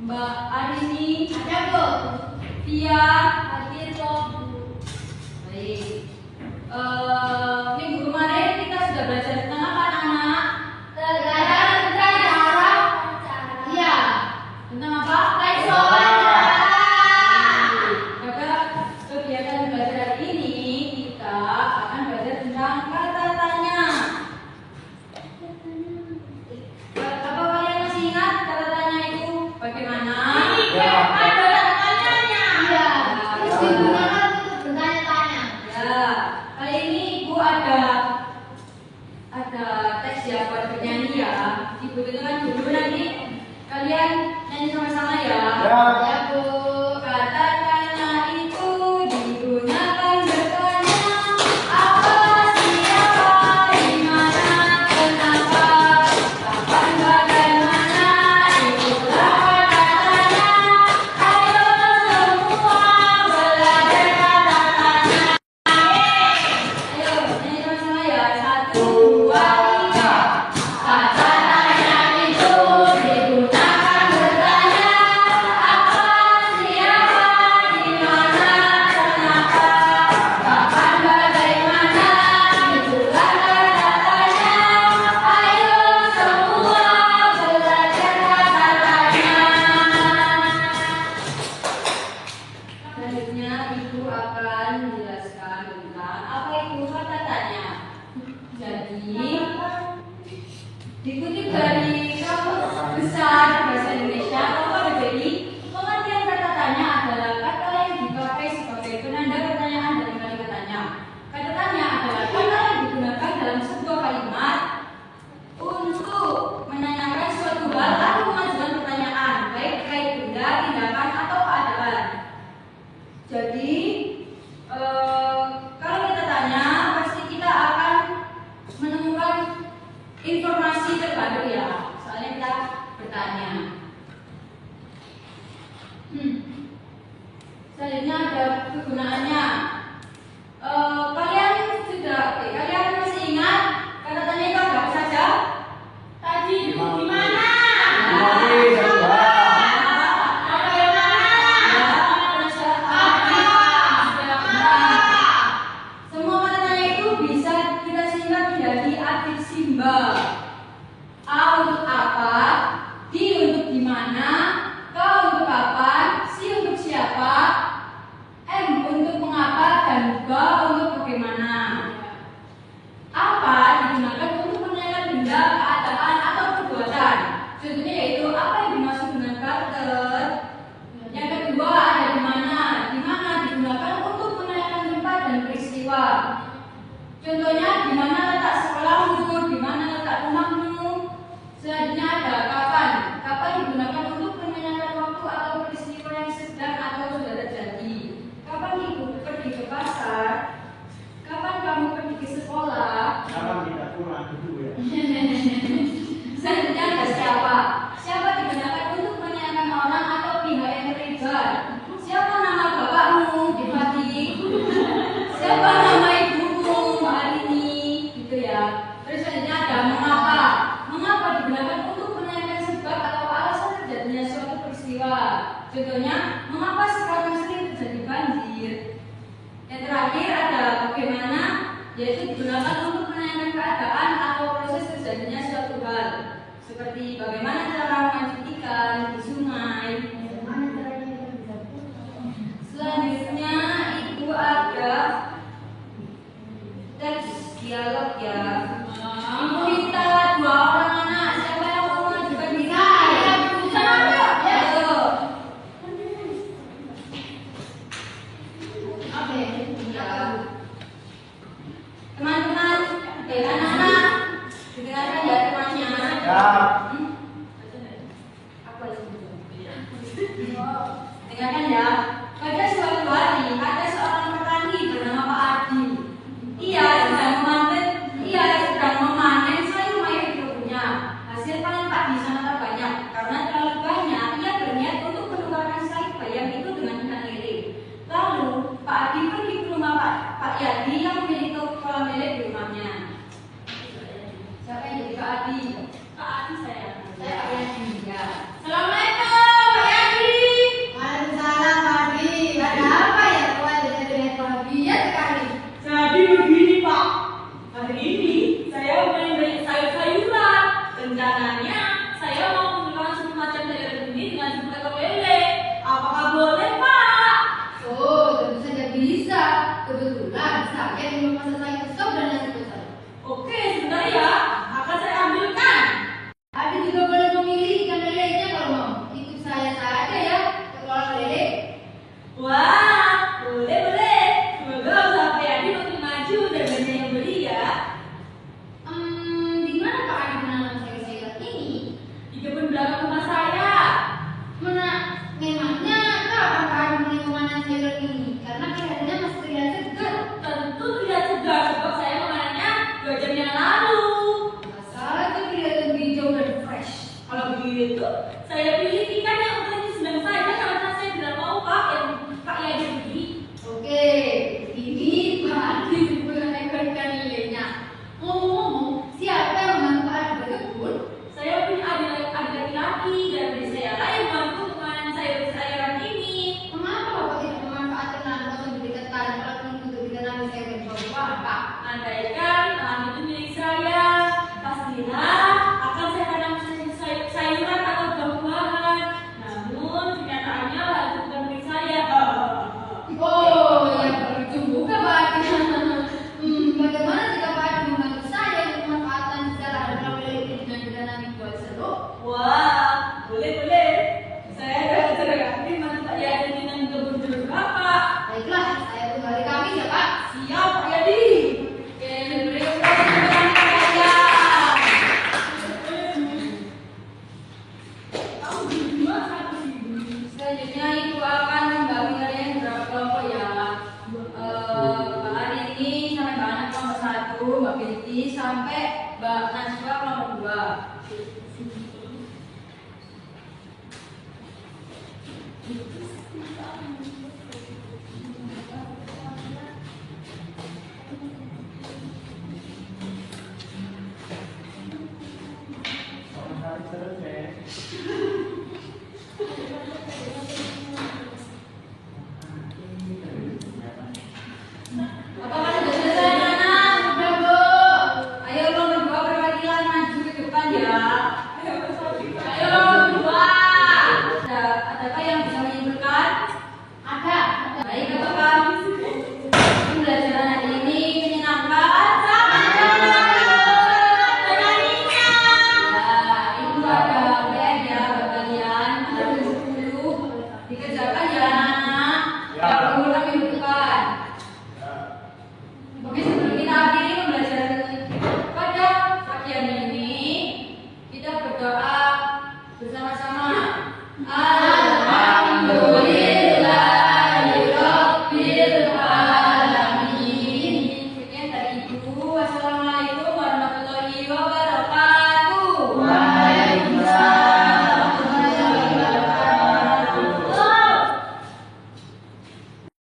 Mbak Arini ada Bu. Tia hadir Bu. Baik. Minggu kemarin kita sudah belajar tentang apa anak-anak? Tentang cara. Iya. Tentang apa? Pada kegiatan belajar ini kita akan belajar tentang kata tanya. Apa kalian masih ingat kata tanya itu bagaimana? Ya. Ada kata tanyanya. Iya. Digunakan untuk bertanya-tanya. Ya. Kali ini Ibu ada teks ya buat bernyanyi ya. Ibu dengarkan dulu nanti kalian nyanyi sama-sama ya. Ya. Ya Bu. Kata tanya itu digunakan bertanya apa, siapa, di mana, kenapa, kapan, bagaimana. Itulah kata tanya. Ayo semua belajar kata tanya. Ayo nyanyi sama-sama ya. 1, 2, 3. Kata tanya itu digunakan bertanya apa, siapa, di mana, kenapa, kapan, bagaimana. Itulah kata tanya. Ayo semua belajar kata tanya. Selanjutnya Ibu akan menjelaskan tentang apa itu kata tanya. Jadi dikutip dari Kamus Besar Bahasa Indonesia atau KBBI, pengertian kata tanya adalah kata yang dipakai sebagai penanda pertanyaan dari kalimat tanya. Kata tanya adalah kata yang digunakan dalam sebuah kalimat untuk menanyakan suatu hal atau mengajukan pertanyaan, baik terkait benda, tindakan, atau keadaan. Jadi kalau kita tanya, pasti kita akan menemukan informasi terbaru ya. Soalnya kita bertanya. Selanjutnya ada kegunaannya. Kalian masih ingat kata tanya itu ada apa saja? Tadi di mana? Semua kata tanya itu bisa kita singkat menjadi adjektif simbol. A untuk apa, D untuk di mana, K untuk kapan, C untuk siapa, M untuk mengapa, dan B untuk bagaimana. Apa digunakan untuk menanyakan benda, keadaan, atau perbuatan. Contohnya yaitu apa yang dimaksud dengan karakter. Yang kedua ada di mana digunakan untuk menanyakan tempat dan peristiwa. Contohnya di mana letak sekolahmu, di mana letak rumahmu. Selanjutnya ada kapan. Kapan digunakan untuk menanyakan waktu atau peristiwa yang sedang atau sudah terjadi. Kapan ibu pergi ke pasar? Kapan kamu pergi ke sekolah? Kapan kita pulang dulu ya? Selanjutnya ada siapa. Siapa digunakan untuk menanyakan orang atau pihak yang terlibat. Siapa nama bapakmu? Dibagi. Siapa nama ibumu? Mbak Arini. Gitu ya. Terus selanjutnya ada mengapa. Mengapa digunakan untuk menanyakan sebab atau alasan terjadinya suatu peristiwa. Contohnya, mengapa sekarang sering terjadi banjir. Yang terakhir ada bagaimana, yaitu digunakan untuk menanyakan keadaan atau proses terjadinya suatu hal. Seperti bagaimana cara memancing ikan di sungai. Selanjutnya Ibu ada Oke. Ya. Teman-teman, anak-anak, dengarkan ya temannya. Ya. Apa sih? Dengarkan ya. Pada suatu hari ada seorang petani bernama Pak Adi. Ia sedang memanen sayur mayur di kebunnya. Hasil panen tak bisa sangat banyak karena terlalu banyak. Ia berniat untuk menukarkan sayur bayam itu dengan ikan lele. Lalu Pak Adi pergi ke rumah Pak Yadi yang memiliki kolam lele di rumahnya. Siapa yang jadi Pak Adi? Pak Adi saya. Saya Pak Yadi. Ya. Assalamualaikum Pak Yadi. Waalaikumsalam, Pak Adi. Ada apa ya kau jadi bahagia sekali? Jadi begini Pak, hari ini saya main banyak sayur-sayuran. Rencananya saya mau menjual semacam sayur ini dengan jumlah ekor lele. Apakah boleh Pak? Oh, tentu saja bisa. Kebetulan saya di rumah saya sop dan nasi besar. Oke, sebentar ya, akan saya ambilkan. Adi juga boleh memilih ikan lelenya kalau mau. Ikut saya saja ya ke kolam lele. Wah, boleh. Semoga usaha Pak Yadi makin maju dan banyak yang beli ya. Di mana Pak Adi menanam sayur-sayuran ini? Di kebun belakang rumah saya. Memangnya kapan Pak Adi mulai memanen sayuran ini? Karena kelihatannya masih terlihat segar. Tentu tidak segar sebab saya menanamnya 2 jam yang lalu. Masalah itu kelihatan hijau dan fresh. Kalau begitu, saya pilih ikan yang ukurannya sedang saja karena saya tidak mau Pak yang Pak Yadi beli. Oke, ini Pak Adi dengan ekor ikan lelenya. Ngomong-ngomong, siapa yang membantu Pak Adi berkebun? Saya punya adik laki-laki dan adik saya lah yang bantu untuk memanen sayur-sayuran ini. Mengapa Bapak tidak memanfaatkan lahan kosong di dekat tanah lalu untuk ditanami sayur dan buah-buahan, Pak? Andaikan lahan itu milik saya, pastilah akan saya tanam sayuran atau buah-buahan. Namun kenyataannya lahan itu bukan milik saya. Oh, ya begitu juga Pak Adi. Bagaimana jika Pak Adi membantu saya untuk memanfaatkan segala hal dalam lele ini dengan ditanami buah jeruk? Wah, boleh. Saya sudah yakin nanti Pak Yadi dengan kebun jeruk Bapak. Baiklah, saya tunggu hari Kamis ya Pak. Siap Pak Yadi. Oke, berikan kalian. Tahu dua satu sih. Selanjutnya ibu akan membagi kalian beberapa kelompok ya. Mbak Ari ini sampai Mbak Anak kelompok 1, Mbak Betty sampai Mbak Najwa kelompok 2.